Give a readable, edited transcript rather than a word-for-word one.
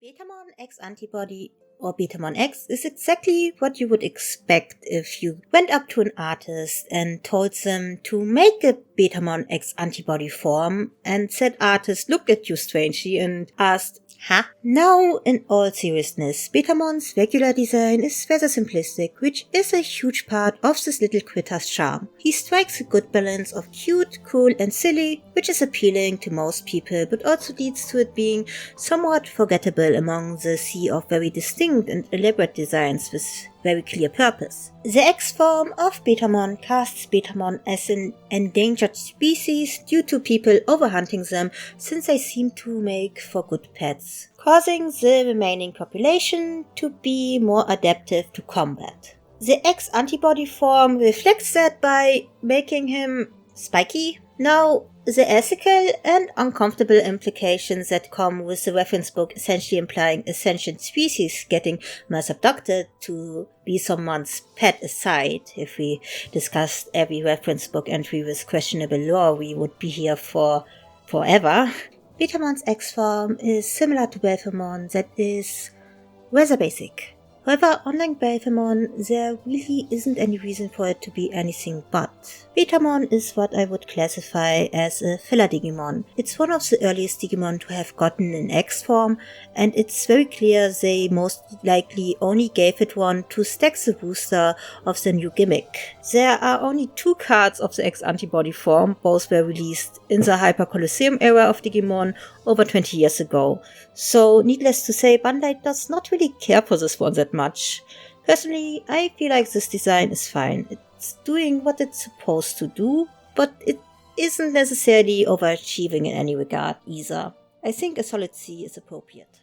Betamon X Antibody or Betamon X is exactly what you would expect if you went up to an artist and told them to make a Betamon X Antibody form, and said artist looked at you strangely and asked, "Huh?" Now, in all seriousness, Betamon's regular design is rather simplistic, which is a huge part of this little critter's charm. He strikes a good balance of cute, cool, and silly, which is appealing to most people, but also leads to it being somewhat forgettable among the sea of very distinct and elaborate designs with very clear purpose. The X form of Betamon casts Betamon as an endangered species due to people overhunting them, since they seem to make for good pets, causing the remaining population to be more adaptive to combat. The X antibody form reflects that by making him spiky. Now, the ethical and uncomfortable implications that come with the reference book essentially implying a sentient species getting mass abducted to be someone's pet aside, if we discussed every reference book entry with questionable lore, we would be here for forever. Betamon's X form is similar to Belphemon, that is rather basic. However, unlike Betamon, there really isn't any reason for it to be anything but. Betamon is what I would classify as a filler Digimon. It's one of the earliest Digimon to have gotten an X form, and it's very clear they most likely only gave it one to stack the booster of the new gimmick. There are only 2 cards of the X antibody form, both were released in the Hyper Colosseum era of Digimon over 20 years ago. So, needless to say, Bandai does not really care for this one that much. Personally, I feel like this design is fine. It's doing what it's supposed to do, but it isn't necessarily overachieving in any regard either. I think a solid C is appropriate.